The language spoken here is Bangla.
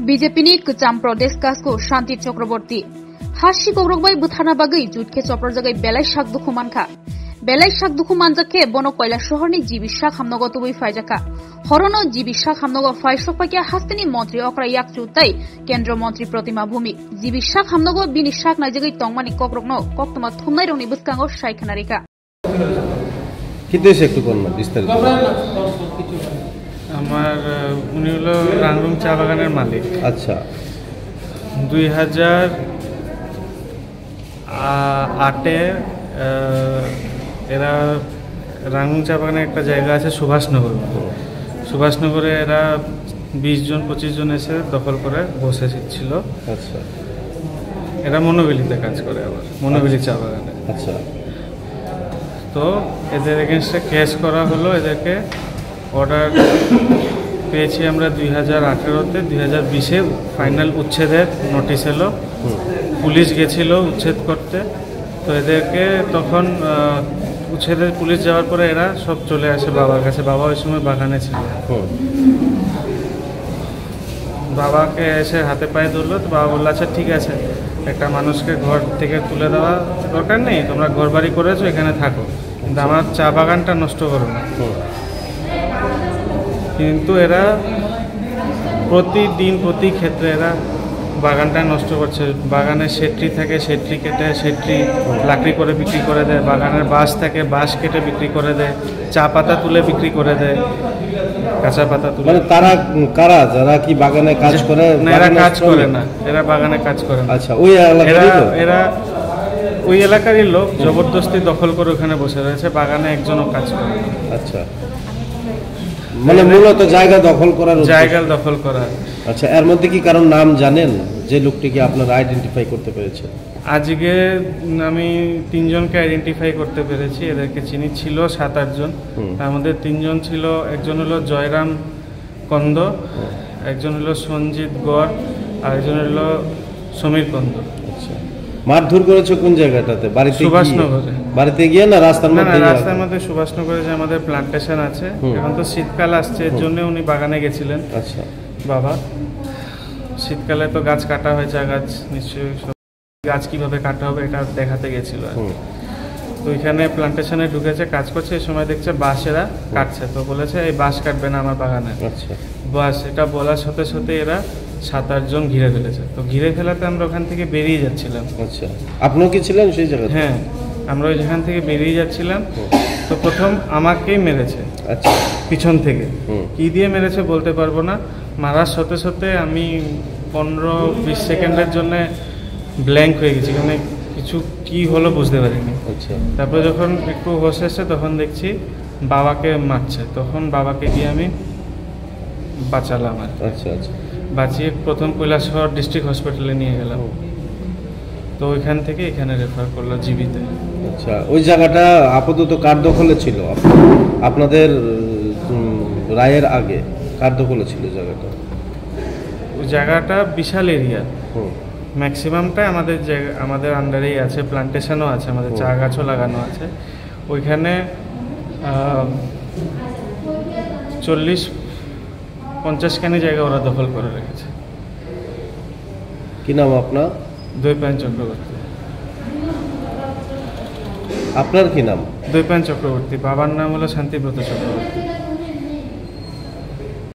बीजेपी कचाम प्रदेश कासको शांति चक्रवर्ती हासी गौरवबाई बुथारना बागै जुटखे चप्रजागै बेलाय शाक दुखु मानखा बेलाय शाक दुखु मानजाखे बनो कयला शहरनि जिबि शाक हामनगो तुबै फायजाखा हरनो जिबि शाक हामनगो फायसकपाकिया हास्तिनि मन्त्री अक्रा याकचु तै केन्द्र मन्त्री प्रतिमा भूमि जिबि शाक हामनगो बिनि शाक नायजागै तंगमानि कक्रकनो कक्तमा थुमनाय रंनि बुसकांगो सायखानारिका कितेसे एकटु कोन विस्तारित আমার উনি হলো রাংরুং চা বাগানের মালিক। আচ্ছা 2008-এ এরা রাংরুং চা বাগানে একটা জায়গা আছে সুভাষনগরে এরা 20 জন 25 জন এসে দখল করে বসেছিল। আচ্ছা এরা মনোবেলিতে কাজ করে আবার মনোবেলি চা বাগানে। আচ্ছা তো এদের এগেনস্টে কেস করা হলো, এদেরকে অর্ডার পেয়েছি আমরা 2018-তে, 2020-এ ফাইনাল উচ্ছেদের নোটিশ এলো, পুলিশ গেছিল উচ্ছেদ করতে। তো এদেরকে তখন উচ্ছেদের পুলিশ যাওয়ার পরে এরা সব চলে আসে বাবার কাছে। বাবা ওই সময় বাগানে ছিল, বাবাকে এসে হাতে পায়ে ধরলো। তো বাবা বললো আচ্ছা ঠিক আছে, একটা মানুষকে ঘর থেকে তুলে দেওয়া দরকার নেই, তোমরা ঘর বাড়ি করেছো এখানে থাকো, কিন্তু আমার চা বাগানটা নষ্ট করো না। কিন্তু এরা প্রতিদিন প্রতি ক্ষেত্রে এরা বাগানটা নষ্ট করছে। বাগানে সেট্রি থাকে, সেট্রি কেটে সেট্রি লাকড়ি করে বিক্রি করে দেয়। বাগানের বাঁশ থাকে, বাঁশ কেটে বিক্রি করে দেয়। চা পাতা তুলে বিক্রি করে দেয়, কাঁচা পাতা তুলে। মানে তারা কারা যারা কি বাগানে কাজ করে? না, এরা কাজ করে না, এরা বাগানে কাজ করে না। আচ্ছা, ওই এরা ওই এলাকারই লোক জবরদস্তি দখল করে ওখানে বসে রয়েছে, বাগানে একজনও কাজ করে না। আচ্ছা, মানে মূলত জায়গা দখল করা। আচ্ছা, এর মধ্যে কি কারণ নাম জানেন যে লোকটিকে আপনারা আইডেন্টিফাই করতে পেরেছেন? আজকে আমি 3 জনকে আইডেন্টিফাই করতে পেরেছি। এদেরকে চিনি, ছিল 7-8 জন। তার মধ্যে 3 জন ছিল, একজন হলো জয়রাম কন্দ, একজন হলো সঞ্জিত গড়, আর একজন হলো সমীর কন্দ। আচ্ছা, মারধর করেছে কোন জায়গাটাতে? বাড়িতে? সুভাষনগরে। বাড়িতে গিয়ে না রাস্তার মধ্যে? না, রাস্তার মধ্যে। সুভাষনগরে যে আমাদের প্লান্টেশন আছে, এখন তো শীতকাল আসছে, এর জন্য উনি বাগানে গেছিলেন। আচ্ছা, বাবা শীতকালে তো গাছ কাটা হয়, চা গাছ নিশ্চয়ই, গাছ কিভাবে কাটা হবে এটা দেখাতে গেছিল। তো এখানে প্লান্টেশনে ঢুকেছে, কাজ করছে, এই সময় দেখছে বাঁশেরা কাটছে। তো বলেছে এই বাঁশ কাটবে না আমার বাগানে। আচ্ছা, বাস এটা বলার সাথে সাথে এরা 7-8 জন ঘিরে ফেলেছে। তো ঘিরে ফেলাতে আমরা ওখান থেকে বেরিয়ে যাচ্ছিলাম। আচ্ছা, আপনিও কি ছিলেন সেই জায়গায়? হ্যাঁ, আমরা ওই যেখান থেকে বেরিয়ে যাচ্ছিলাম। তো প্রথম আমাকেই মেরেছে। আচ্ছা, পিছন থেকে কি দিয়ে মেরেছে বলতে পারবো না। মারার সাথে সাথে আমি 15-20 সেকেন্ডের জন্য ব্ল্যাঙ্ক হয়ে গেছি, মানে কিছু কি হলো বুঝতে পারিনি। আচ্ছা, তারপরে যখন একটু হোশ এসে তখন দেখছি বাবাকে মারছে, তখন বাবাকে গিয়ে আমি বাঁচালাম। আচ্ছা আচ্ছা, বাঁচিয়ে প্রথম কৈলাসহর ডিস্ট্রিক্ট হসপিটালে নিয়ে গেলাম। তো ওইখান থেকে এখানে রেফার করলো জীবিতে। আচ্ছা, ওই জায়গাটা আপাতত কার দখলে ছিল? আপনাদের রায়ের আগে কার দখলে ছিল জায়গাটা? ওই জায়গাটা বিশাল এরিয়া, ম্যাক্সিমামটাই আমাদের আন্ডারেই আছে। প্লান্টেশনও আছে, আমাদের চা গাছও লাগানো আছে। ওইখানে 40-50 খানি জায়গা ওরা দখল করে রেখেছে। কি নাম আপনার? দৈপায়ন চক্রবর্তী। আপনার কি নাম? দৈপায়ন চক্রবর্তী। বাবার নাম হলো শান্তিব্রত চক্রবর্তী।